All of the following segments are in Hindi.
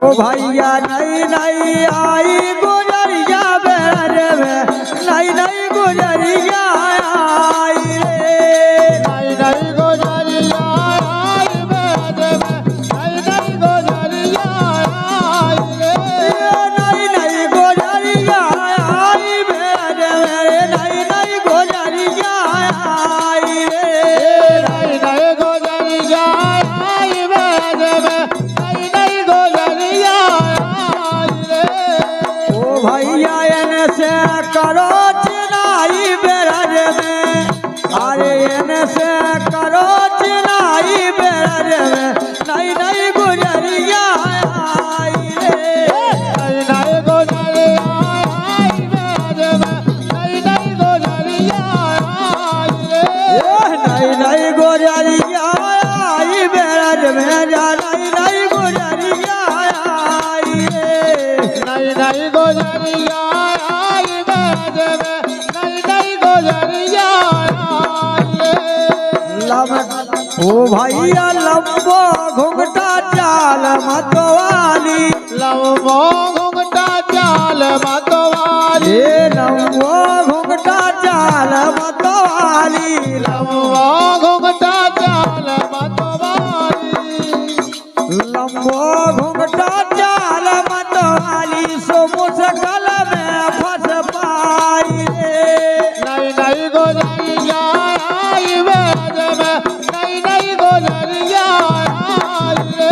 ओ भैया नई नई आई गुजरिया बेरे में नई नई गुजरिया आई रे नई नई गुजरिया आई बेरे में नई नई गुजरिया आई रे नई नई गुजरिया आई बेरे में नई नई गुजरिया आई रे नई नई गुजरिया आई बेरे में नई नई गुजरिया आई रे ओ भैया एने से करो चिनाई बेरज में अरे एने से करो चिनाई बेरज में नई नई गुजरिया आई रे नई नई गुजरिया आई बेरे में नई नई गुजरिया आई रे नई नई गुजरिया आई बेरज में जा नई नई गुजरिया आई रे नई नई गुजरिया आई बेरे में नई नई गुजरिया आई रे ओ भैया लंबो घुंघटा चाल मतवाली लंबो घुंघटा चाल मतवाली ये लंबो घुंघटा चाल मतवाली लंबो घुंघटा चाल मतवाली लंबो घुंघटा चाल मतवाली सो मुश्किल में फंस पाई रे नई नई गुजरिया आई बेरे में नई नई गुजरिया आई रे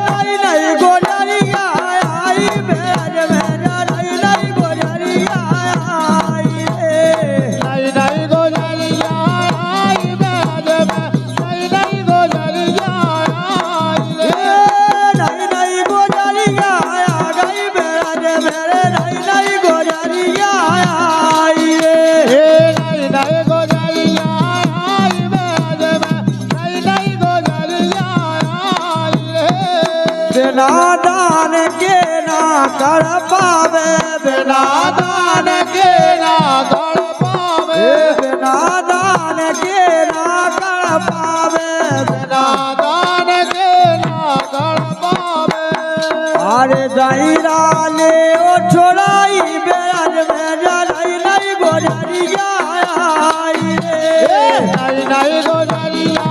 नई नई गुजरिया आई बेर में नई नई गुजरिया आई रे नई नई गुजरिया आई बेरे में नई नई गुजरिया आई रे नई नई गुजरिया आ गई बेर मेरे नई नई गुजरिया आई रे नई नई गुजरिया आई बेरे में नई नई गुजरिया आई रे बिना दान के ना कर पावे बिना दान के ना कर पावे बिना दान के ना कर पावे नादान के ना कर पावे अरे जाइरा ले ओ छोड़ाई बेर में जा नई नई गुजरिया आई रे नई नई गुजरिया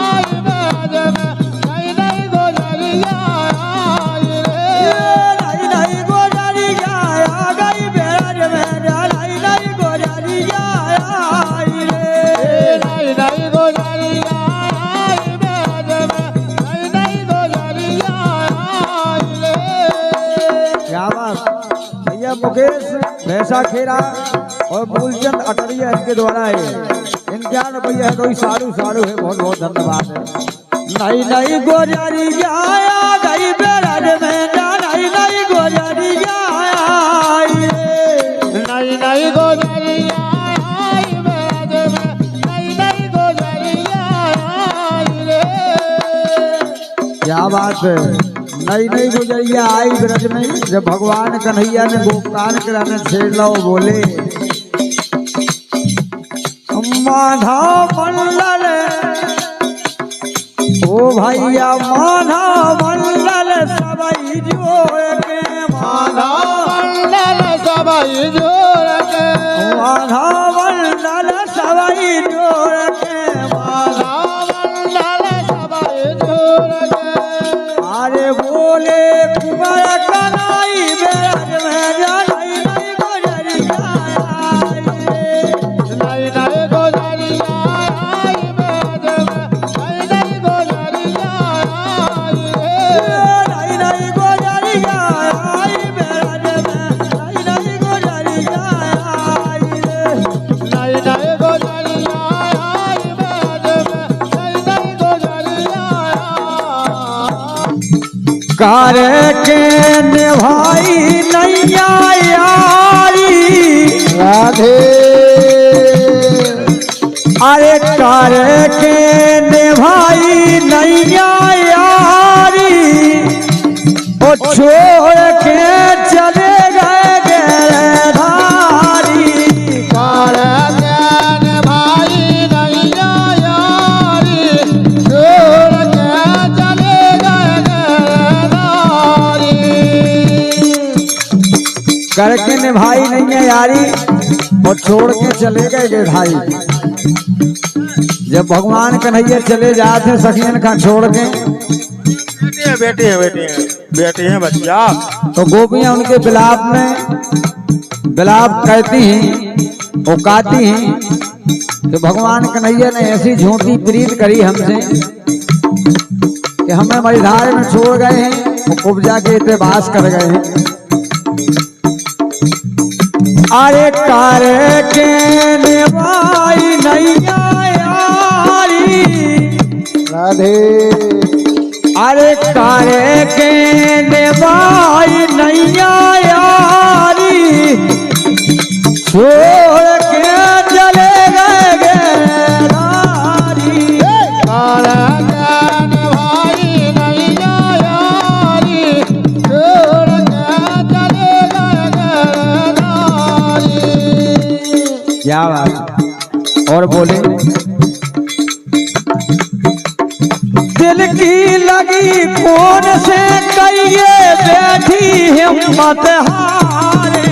आई बेरे में नई नई गुजरिया आई रे नई नई गुजरिया आ गई बेर में जा नई नई गुजरिया आई रे नई नई गुजरिया आई बेरे में नई नई गुजरिया आई रे क्या बात भैया मुकेश भैंसा खेरा और मूलचंद अटरिया इनके द्वारा है इनका भैया है कोई साड़ू साड़ू है बहुत बहुत धन्यवाद है नई नई गुजरिया आ गई बेरज में जा नई नई गुजरिया आई रे नई नई गुजरिया आई बेरे में नई नई गुजरिया आई रे क्या बात है नई नई गुजरिया आई ब्रज में जब भगवान कन्हैया ने गोपान कराने छेड़ लो बोले माधा मंडल ओ भैया माधा मंडल सबई जो के माधा मंडल सबई जोड़ के माधा मंडल सबई जो के माधा मंडल सबई जोड़ के अरे बोले कुमार कनाई बेरज में जा नई नई गुजरिया आई रे नई नई गुजरिया आई बेरे में नई नई गुजरिया आई रे नई नई गुजरिया आई बेरज में नई नई गुजरिया आई रे नई नई गुजरिया आई बेरे में नई नई गुजरिया कर के निभाई नैया यारी राधे अरे कर के निभाई नैया यारी ओ छोड़ के चले गए गिरधारी कर ज्ञान भाई नैया यारी छोड़ के चले गए गिरधारी करके निभाई नहीं है यारी और छोड़ के चले गए गे भाई। जब भगवान कन्हैया चले जाते सखियन का छोड़ के, बेटी है बच्चा। तो गोपियां उनके बिलाप में बिलाप कहती हैं, वो गाती हैं कि भगवान कन्हैया ने ऐसी झूठी प्रीत करी हमसे कि हमें मझधार में छोड़ गए हैं, वो उपजा के इतने बास कर गए हैं। अरे कारे के निभाई नैया यारी, राधे। अरे कारे के निभाई नैया यारी, छोड़ के चले गए गेदारी। कारे के निभाई नैया यारी, छोड़ के चले गए गेदारी। क्या बात। और बोले दिल की लगी कौन से कहिए बैठी हिम्मत हारे,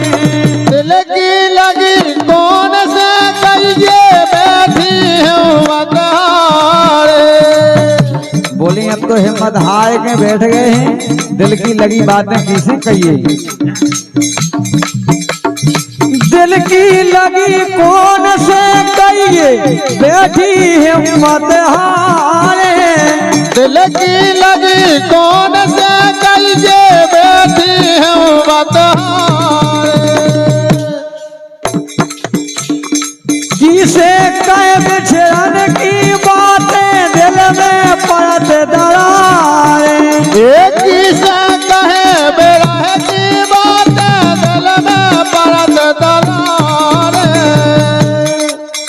दिल की लगी कौन से कहिए बैठी हिम्मत हारे। बोली अब तो हिम्मत हार के बैठ गए हैं, दिल की लगी बातें किसे कहिए। दिल की लगी कौन से कहिए बैठी हिम्मत हारे, दिल की लगी कौन से कहिए बैठी हिम्मत हारे। किसे कह बिछड़न की बातें दिल में पड़त दरारे, एक किसे कहे बेरह की बातें दिल में पड़त दरारे।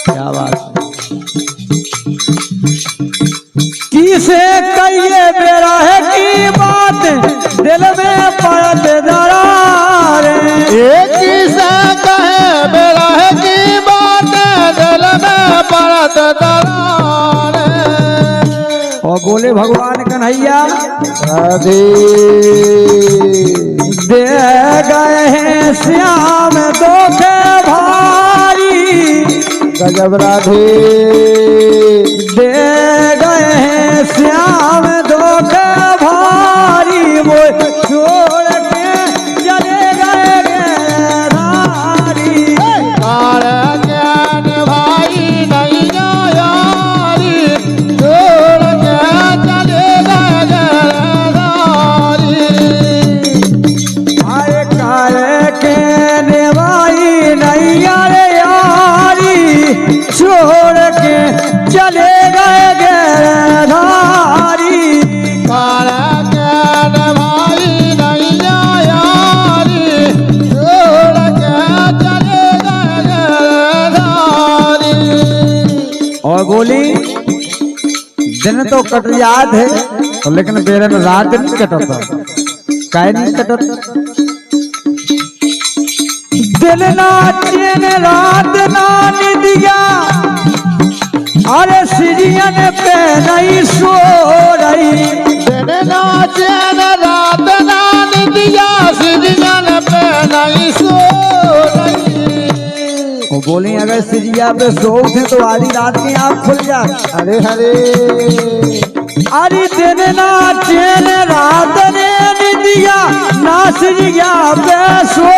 क्या बात। किसे कहिए बेरह की बात दिल में पड़त दरारे, एक किसे कहे बेरह की बातें दिल में पड़त दरारे। और बोले भगवान कन्हैया राधे। दे गए हैं श्याम धोखे भारी, गजब राधे। दे गए हैं श्याम धोखे भारी, वो छोड़ के चले गए गेदारी। कारे के निभाई नैया यारी, छोड़ के चले गए गेदारी। आए कारे के निभाई नैया यारी, छोड़ के चले गए गेदारी। कारे के निभाई नैया यारी, छोड़ के चले गए गेदारी। और बोली दिन तो कट याद है तो लेकिन बेरन रात नहीं कटता। काहे नहीं कटता। दिल ना चैन रात ना निदिया, अरे सिरियन पे नहीं सो रही, दिन नाचे न रात नान दिया, सिजन पे नहीं सो रही। वो बोली अगर सिरिया पे सो उठे तो आधी रात की आँख खुल जाए। हरे हरे। अरे दिन ना चैन रात ने निदिया, ना सिरिया पे सो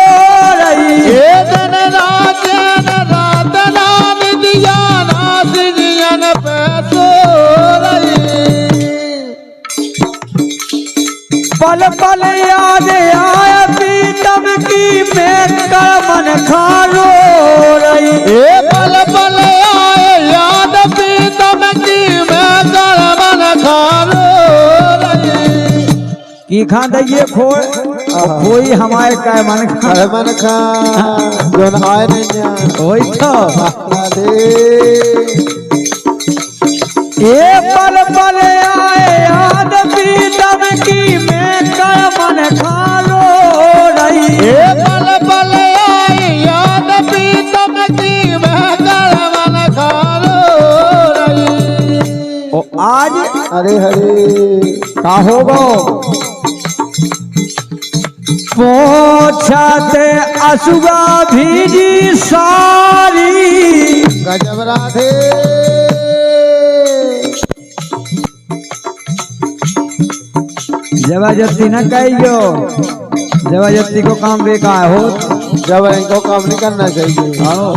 रही। ये दिन नाचे न रात नान दिया, ना सिजन पे सो रही। पल पल याद आया पीतम की मैं मन खालो रही। ये पल पल आए याद पीतम की मैं मन खालो रही। की खा दइए खोई हमारे काय मन खा, मन खा जोन आए नहीं वही तो। राधे। ये पल पल आए याद पीतम की मैं मन खालो रही। ये पल पल आए याद पीतम की मैं मन खालो रही। ओ आज हरे हरे। का होगो पोछते असुआ भीजी सारी। गजब राधे। जबरदस्ती न कहियो, जबरदस्ती को काम बेकार हो। जब इनको काम नहीं करना चाहिए। आओ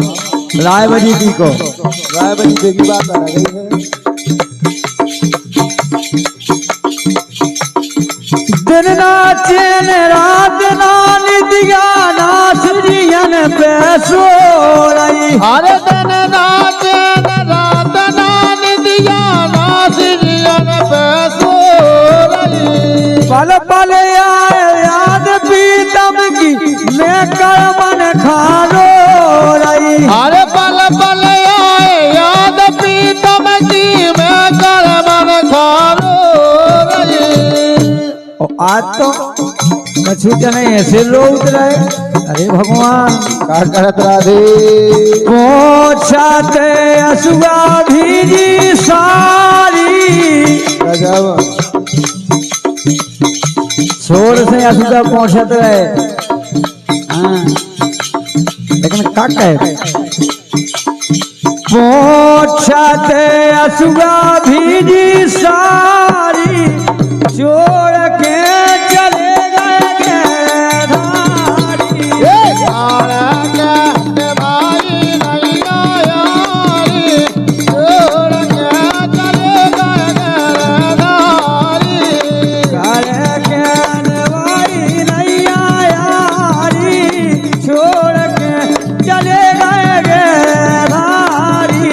राय बजी की को राय बनी की बात आ गई है। दिन नाचे ने रात नान दिया नासरियन पैसो रही। हर दिन नाचे न रात नान दिया नासरियन पैसो रही। पल पल आए याद पीतम की मैं कर्मन खानो रही। हर पल पल आए याद पीतम की मैं कर्मन खानो रही। आज तो कछु जने ऐसे लोग रहे। अरे भगवान का करत राधे। पोछाते असुआ भीजी सारी। गजब। छोड़ से असुआ पहुंचत रहे। हाँ लेकिन का कहे पोछाते असुआ भीजी सारी। छोड़ के चले गए धारी। भाई नहीं यारी छोड़ के चले गए नारी। करे के नवाई नैया यारी। छोड़ के चले गए धारी।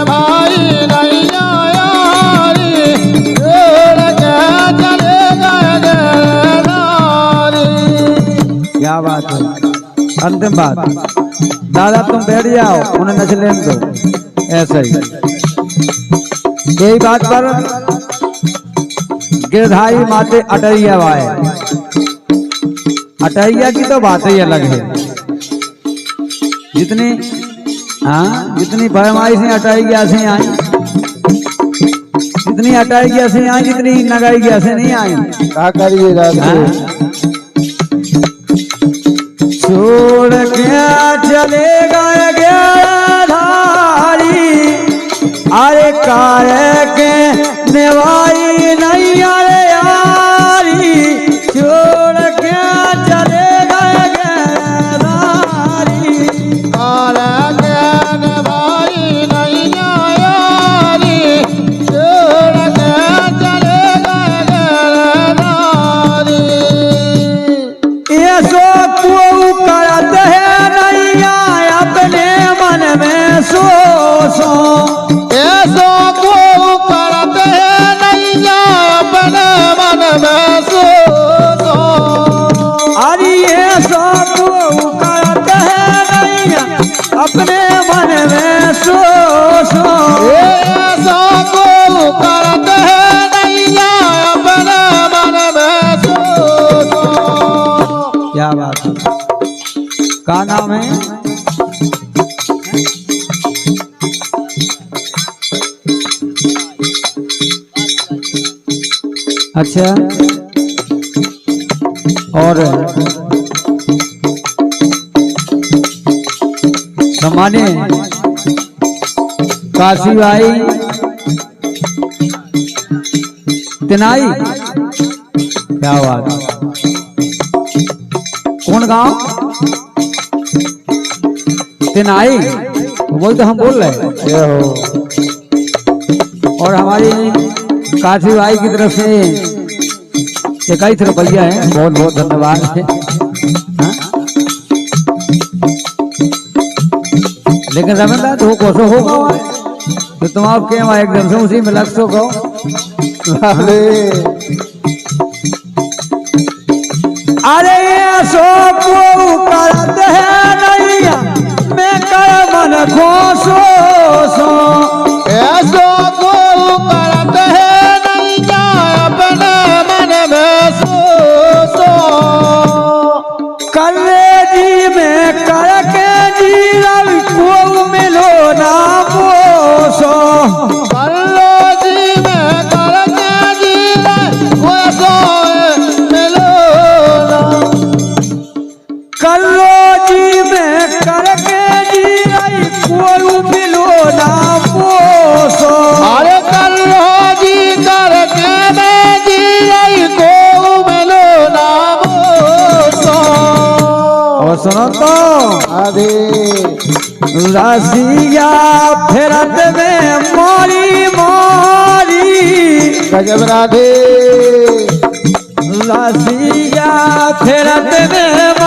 भाई नहीं यारी छोड़ के चले गए नारी। क्या बात है। अंतिम बात दादा तुम बैठ जाओ उन्हें नच लेने दो। ऐसा ही यही बात पर गिरधारी माते अटैया वाए। अटैया की तो बात ही अलग है। जितनी हाँ जितनी फरमाइशें अटैया से आई, जितनी अटैया से आई, जितनी नगाई से नहीं आई। क्या करिए राधे। छोड़ के चले गए धारी। अरे कारे के निवाई नहीं अरे यारी। छोड़ के चले गए धारी। भाई नहीं यारी छोड़ के चले गए नारी। ये सो को करत है नैया अपने मन में सो सो। ऐसो को करत है नैया अपने मन में सो सो। अरे ये सो को करत है नैया अपने मन में सो सो। ऐसो को करत है नैया अपने मन में सो सो। क्या बात है। का नाम है। अच्छा और सम्मानित काशी भाई तिनाई। क्या बात। कौन गांव। तिनाई वही तो हम बोल रहे। ये हो। और हमारी काशी भाई की तरफ से 21 रुपया है। बहुत बहुत धन्यवाद है। हाँ? लेकिन रविंद्र तो कोसो होगा तो तुम आप के वहाँ एकदम से उसी में लग सो कहो। अरे सो करत है नैया मैं कर मन खोसो सो। ऐसो को करत है नैया अपने मन में सो सो। कलेजी में करके जी रवि को मिलो ना मोसो। कल्लो जी में करके जी रे वो सो मिलो ना। सुनो तो राधे रसिया फेरत में मोरी मोरी गजब राधे रसिया फेरत में